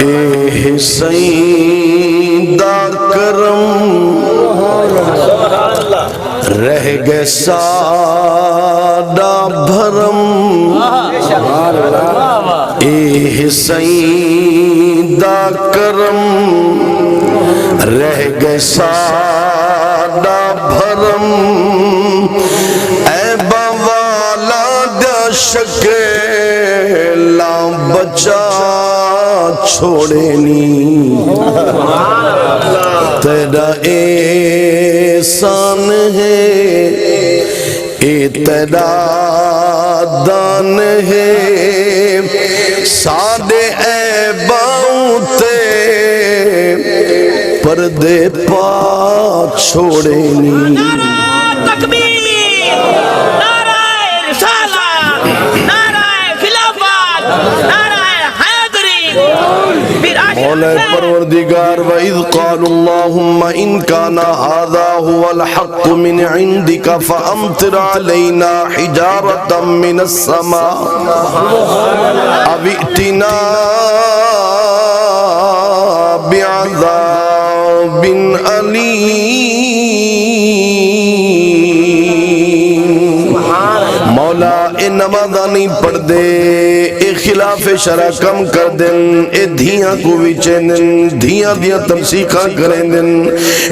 اے حسین دا کرم رہ گئے سادہ بھرم اے حسین دا کرم رہ گئے سادہ بھرم اے باوالا دا شکیلا بچا چھوڑے نی تیرا احسان ہے اے تیرا دان ہے سادے عیباں تے پردے پاک چھوڑے نی نعرہ تکبیر، نعرہ رسالہ، نعرہ خلافت، نعرہ حیدری، مولا پروردگار وَإِذْ قَالُوا اللَّهُمَّ إِنْ كَانَ هَذَا هُوَ الْحَقُّ مِنْ عِنْدِكَ فَأَمْطِرْ عَلَيْنَا حِجَارَةً مِنَ السَّمَاءِ أَوْ ائْتِنَا بِعَذَابٍ أَلِيمٍ مولا اے نمازانی پڑھ دے اے خلاف شرع کم کر دن اے دھیاں کو وچین دن دھیاں دیاں تمسیقہ کریں دن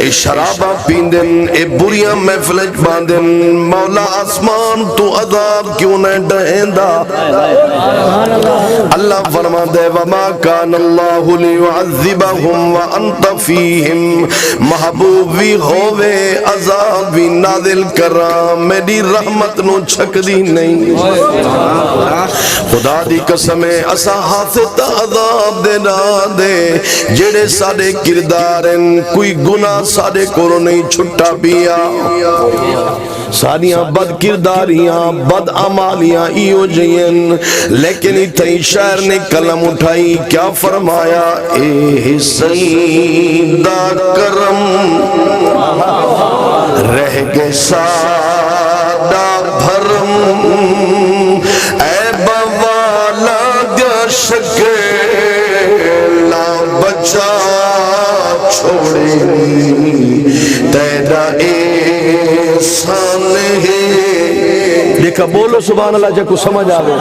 اے شرابہ پین دن اے بریاں محفلج باندن مولا آسمان تو عذاب کیوں نہ ڈہندہ اللہ فرما دے وَمَا كَانَ اللَّهُ لِيُعَذِّبَهُمْ وَأَنْتَ فِيهِمْ محبوب بھی ہووے عذاب بھی نازل کرام میری رحمت نو چھک دی نہیں خدا دی قسم اسا حافظ عذاب دے نہ دے جڑے سارے کردارن کوئی گناہ سارے کولوں نہیں چھٹا پیا ساریاں بد کرداریاں بد عمالیاں ایو جئین لیکن اتنی شاعر نے کلم اٹھائی کیا فرمایا اے حسین دا کرم رہ گئے سادہ بھرم اے باوالا دا شکیلا بچا چھوڑے تیرا احسان ہے دیکھا بولو سبحان اللہ جا کو سمجھ آگے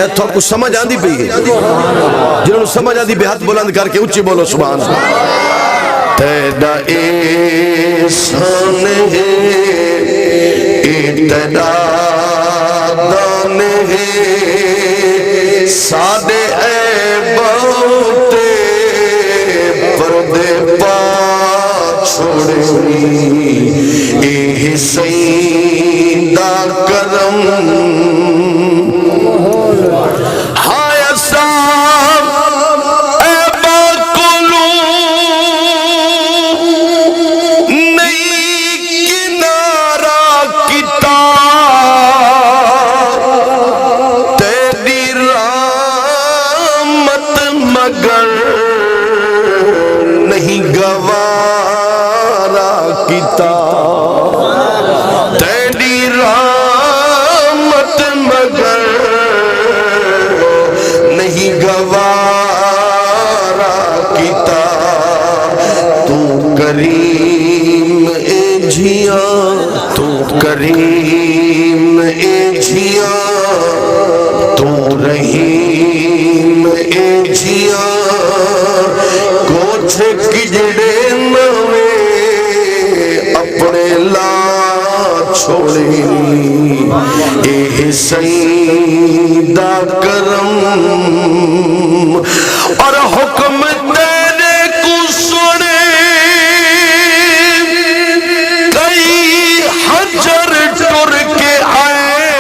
اے تو کو سمجھ آندی پئی ہے جنہوں نے سمجھ آندی پہ ہاتھ بلند کر کے اچھی بولو سبحان اللہ تیرا احسان ہے اے تیرا دان ہے سادے عیباں تے پردے پاک چھوڑے اے حسین دا کرم ہائے صاحب عیباں کلو نہیں کنارہ کتاب تیری رحمت مگر نہیں گوارا کتاب تیری رحمت مگر نہیں گوارا کتاب تو کریم اے جھیاں تو کریم اے جھیاں تو رحیم اے جھیاں کوچھ کجڑے نوے اپنے لا چھوڑے اے حسین دا کرم اور حکم تیرے کو سنے کئی حجر ٹر کے آئے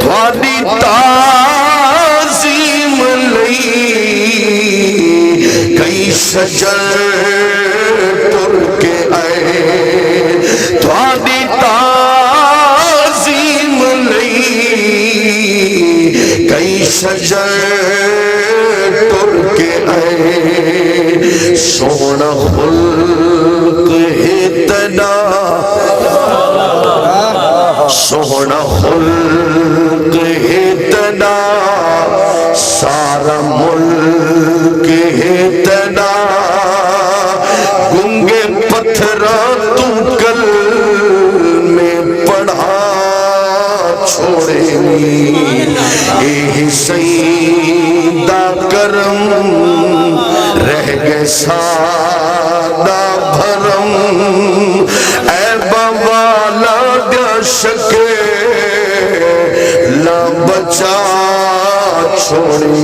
تھوڑی تعظیم لئی کئی شجر ٹر کے آئے تھوڑی تعظیم لئی کئی شجر ٹر کے آئے سونا خلق ہے تیرا سونا خلق ہے تیرا سارا ملک ہے تیرا گنگے پتھراں تو کل میں پڑھا چھوڑے اے حسین دا کرم رہ گئے سادہ بھرم اے بوالا دیا شکے لا بچا چھوڑے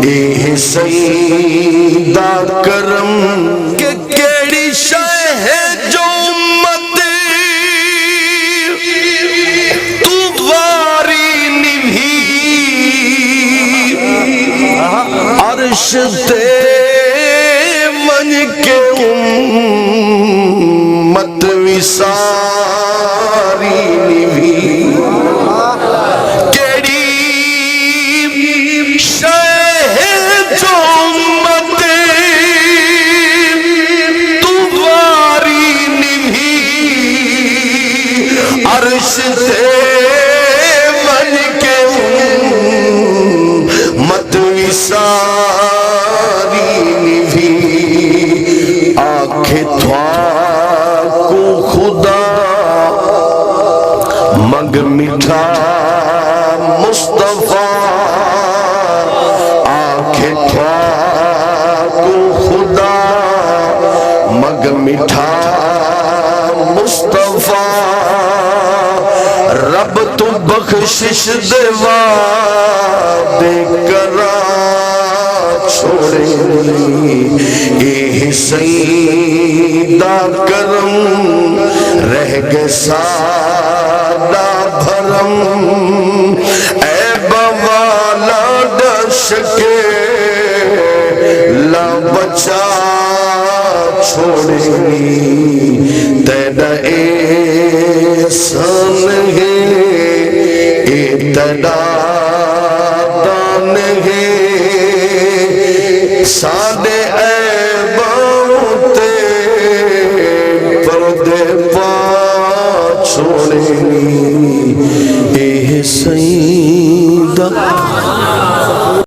اے حسین دا کرم کہ کیڑی شے ہے جو امت تو واری نبھی عرش تے من کے امت وساری نبھی عرش سے من کے امت وساری نبھی آنکھیں تھوا کو خدا مگ میٹھا مصطفیٰ آنکھیں تھوا کو خدا مگ میٹھا مصطفیٰ رب تو بخشش دیوا دے کرا چھوڑے اے حسین دا کرم رہ گئے سادہ بھرم اے بوالا ڈشکے لا بچا چھوڑے تیرا احسان ہے تیرا دان ہے